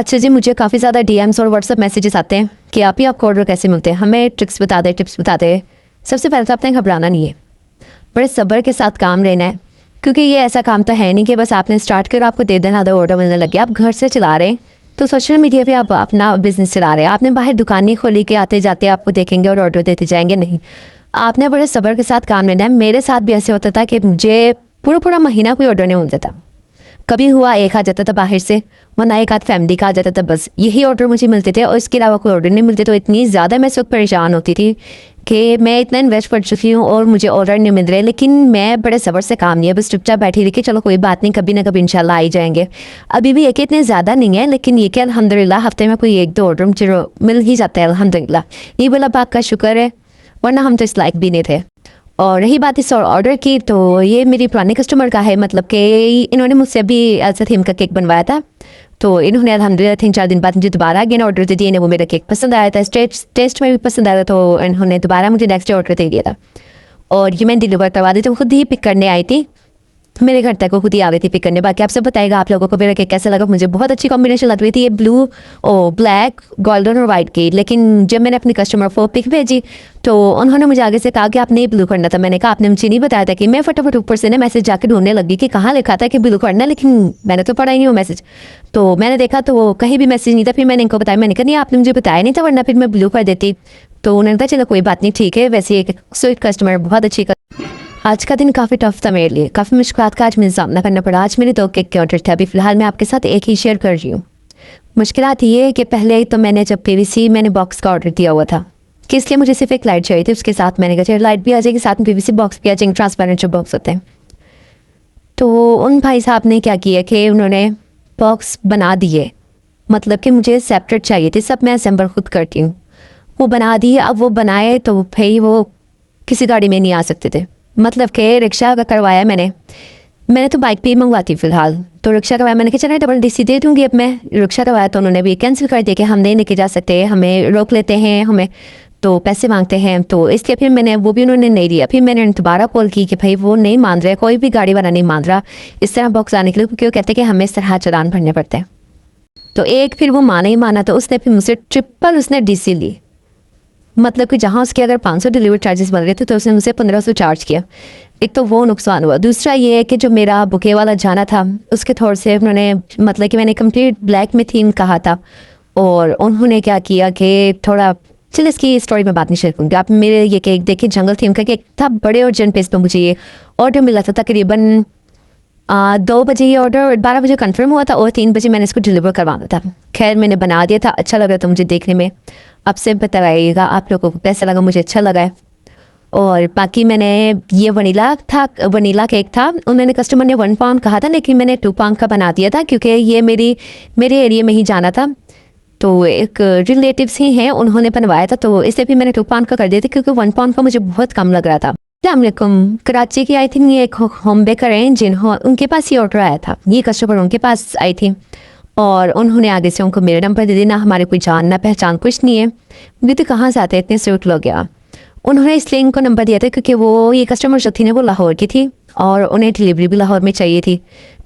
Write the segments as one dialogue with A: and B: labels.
A: अच्छा जी, मुझे काफ़ी ज़्यादा डीएम्स और व्हाट्सअप मैसेजेस आते हैं कि आप ही आपको ऑर्डर कैसे मिलते हैं, हमें ट्रिक्स बता दें, टिप्स बता दें। सबसे पहले तो आपने घबराना नहीं है, बड़े सब्र के साथ काम लेना है, क्योंकि ये ऐसा काम तो है नहीं कि बस आपने स्टार्ट कर आपको दे देना आधा ऑर्डर मिलने लगे। आप घर से चला रहे हैं तो सोशल मीडिया पे आप अपना बिजनेस चला रहे हैं, आपने बाहर दुकान नहीं खोली के आते जाते आपको देखेंगे और ऑर्डर देते जाएंगे, नहीं। आपने बड़े सब्र के साथ काम लेना है। मेरे साथ भी ऐसे होता था कि मुझे पूरा पूरा महीना कोई ऑर्डर नहीं मिलता था। कभी हुआ एक आ जाता था बाहर से, वरना एक आध फैमिली का आ जाता था, बस यही ऑर्डर मुझे मिलते थे और इसके अलावा कोई ऑर्डर नहीं मिलते। तो इतनी ज़्यादा मैं इस वक्त परेशान होती थी कि मैं इतना इन्वेस्ट कर चुकी हूँ और मुझे ऑर्डर नहीं मिल रहे, लेकिन मैं बड़े सब्र से काम लिया, बस चुपचाप बैठी रही कि चलो कोई बात नहीं, कभी ना कभी इंशाल्लाह आ ही जाएंगे। अभी भी एक इतने ज़्यादा नहीं है, लेकिन ये कि अल्हम्दुलिल्लाह हफ्ते में कोई एक दो ऑर्डर मुझे मिल ही जाता है अल्हम्दुलिल्लाह। ये बोला पाक का शुक्र है, वरना हम तो इस लायक भी नहीं थे। और रही बात इस ऑर्डर की, तो ये मेरी पुराने कस्टमर का है, मतलब कि इन्होंने मुझसे अभी ऐसा थीम का केक बनवाया था, तो इन्होंने अल्हम्दुलिल्लाह 3-4 दिन बाद मुझे दोबारा अगेन ऑर्डर दे दिया। इन्हें वो मेरा केक पसंद आया था, टेस्ट में भी पसंद आया था, तो इन्होंने दोबारा मुझे नेक्स्ट डे ऑर्डर दे दिया था और ये मैंने डिलीवर करवा दी। तो खुद ही पिक करने आई थी, मेरे घर तक वो खुद ही आ गई थी पिक करने। बाकी आप सब बताएगा आप लोगों को मेरा केक कैसा लगा। मुझे बहुत अच्छी कॉम्बिनेशन लग रही थी, ये ब्लू और ब्लैक, गोल्डन और वाइट की। लेकिन जब मैंने अपनी कस्टमर को पिक भेजी तो उन्होंने मुझे आगे से कहा कि आपने ब्लू करना था। मैंने कहा आपने मुझे नहीं बताया था। कि मैं फटाफट ऊपर से ना मैसेज जाकर ढूंढने लगी कि कहाँ लिखा था कि ब्लू करना, लेकिन मैंने तो पढ़ा ही नहीं वो मैसेज। तो मैंने देखा तो वो कहीं भी मैसेज नहीं था। फिर मैंने इनको बताया, मैंने कहा नहीं आपने मुझे बताया नहीं था, वरना फिर मैं ब्लू कर देती। तो उन्होंने कहा चलो कोई बात नहीं, ठीक है। वैसे एक स्वीट कस्टमर, बहुत अच्छी। आज का दिन काफ़ी टफ था मेरे लिए, काफ़ी मुश्किलात का आज मुझे सामना करना पड़ा। आज मेरे 2 केक के ऑर्डर थे, अभी फ़िलहाल मैं आपके साथ एक ही शेयर कर रही हूँ। मुश्किलात ये है कि पहले तो मैंने जब पीवीसी मैंने बॉक्स का ऑर्डर दिया हुआ था कि इसलिए मुझे सिर्फ एक लाइट चाहिए थी, उसके साथ मैंने कहा लाइट भी आ जाएगी, साथ में पीवीसी बॉक्स भी आ जाएंगे, ट्रांसपेरेंट जो बॉक्स होते हैं। तो उन भाई साहब ने क्या किया कि उन्होंने बॉक्स बना दिए, मतलब कि मुझे सेपरेट चाहिए थे, सब मैं असेंबल खुद करती हूँ। वो बना दिए। अब वो बनाए तो भाई वो किसी गाड़ी में नहीं आ सकते थे, मतलब कि रिक्शा का करवाया मैंने तो बाइक पे ही मंगवाती फ़िलहाल। तो रिक्शा करवाया, मैंने कहा चला डबल डीसी दे दूँगी। अब मैं रिक्शा करवाया तो उन्होंने भी कैंसिल कर दिया कि हम नहीं लेके जा सकते, हमें रोक लेते हैं, हमें तो पैसे मांगते हैं। तो इसलिए फिर मैंने वो भी उन्होंने नहीं दिया। फिर मैंने दोबारा कॉल की कि भाई वो नहीं मान रहे, कोई भी गाड़ी वाला नहीं मान रहा इस तरह बॉक्स आने के लिए, क्योंकि वो कहते हैं कि हमें इस तरह चालान भरने पड़ते हैं। तो एक फिर वो माना ही माना, तो उसने फिर मुझसे ट्रिपल उसने डीसी ली, मतलब कि जहाँ उसके अगर 500 डिलीवरी चार्जेस बन रहे थे तो उसने मुझसे 1500 चार्ज किया। एक तो वो नुकसान हुआ। दूसरा ये है कि जो मेरा बुके वाला जाना था उसके थोड़े से उन्होंने, मतलब कि मैंने कंप्लीट ब्लैक में थीम कहा था और उन्होंने क्या किया कि थोड़ा, चल इसकी स्टोरी में बात नहीं शेयर करूँगी। आप मेरे ये केक देखिए, जंगल थीम का केक था, बड़े अर्जेंट पेस पे मुझे ये ऑर्डर मिला था। तकरीबन 2 बजे ये ऑर्डर, 12 बजे कंफर्म हुआ था और 3 बजे मैंने इसको डिलीवर करवाना था। खैर मैंने बना दिया था, अच्छा लग रहा था मुझे देखने में। अब से बताइएगा आप लोगों को कैसा लगा, मुझे अच्छा लगा है। और बाकी मैंने ये वनीला केक था, उन्होंने कस्टमर ने 1 पाउंड कहा था, लेकिन मैंने 2 पाउंड का बना दिया था क्योंकि ये मेरे एरिया में ही जाना था। तो एक रिलेटिव्स ही हैं, उन्होंने बनवाया था, तो इसलिए भी मैंने 2 पाउंड का कर दिया था क्योंकि 1 पाउंड का मुझे बहुत कम लग रहा था। अस्सलामुअलैकुम, कराची की आई थिंक ये एक होम बेकर हैं उनके पास ये ऑर्डर आया था। ये कस्टमर उनके पास आई थी और उन्होंने आगे से उनको मेरा नंबर दे दिया। ना हमारे कोई जान ना पहचान कुछ नहीं है, मुझे तो कहाँ से आते इतने सूट लोग। गया उन्होंने इसलिए इनको नंबर दिया था क्योंकि वो ये कस्टमर जो थी ना वो लाहौर की थी और उन्हें डिलीवरी भी लाहौर में चाहिए थी।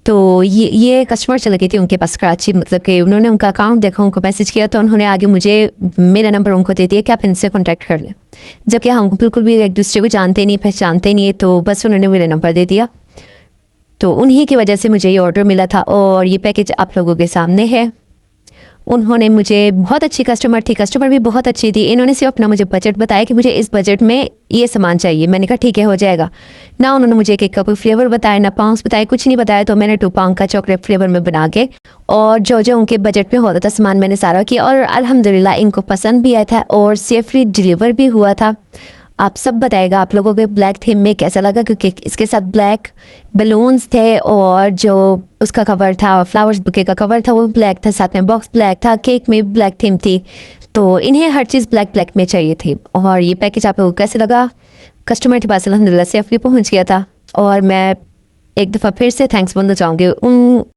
A: तो ये कस्टमर चले गई थी उनके पास कराची, मतलब कि उन्होंने उनका अकाउंट देखा, उनको मैसेज किया, तो उन्होंने आगे मुझे मेरा नंबर उनको दे दिया कि आप इनसे कॉन्टैक्ट कर लें। जबकि हम बिल्कुल भी एक दूसरे को जानते नहीं पहचानते नहीं है, तो बस उन्होंने मेरा नंबर दे दिया। तो उन्हीं की वजह से मुझे ये ऑर्डर मिला था और ये पैकेज आप लोगों के सामने है। उन्होंने मुझे, बहुत अच्छी कस्टमर थी, कस्टमर भी बहुत अच्छी थी। इन्होंने सिर्फ अपना मुझे बजट बताया कि मुझे इस बजट में ये सामान चाहिए। मैंने कहा ठीक है हो जाएगा। ना उन्होंने मुझे केक का कोई फ्लेवर बताया, ना पाउंड्स बताया, कुछ नहीं बताया। तो मैंने 2 पाउंड का चॉकलेट फ्लेवर में बना के और जो जो उनके बजट में होता था सामान मैंने सारा किया और अल्हम्दुलिल्लाह इनको पसंद भी आया था और सेफली डिलीवर भी हुआ था। आप सब बताएगा आप लोगों के ब्लैक थीम में कैसा लगा, क्योंकि इसके साथ ब्लैक बलून्स थे और जो उसका कवर था, फ्लावर्स बुके का कवर था, वो ब्लैक था, साथ में बॉक्स ब्लैक था, केक में ब्लैक थीम थी। तो इन्हें हर चीज़ ब्लैक में चाहिए थी। और ये पैकेज आप लोगों को कैसे लगा? कस्टमर के पास अल्हम्दुलिल्लाह सेफली पहुंच गया था और मैं एक दफ़ा फिर से थैंक्स बोलना चाहूँगी उन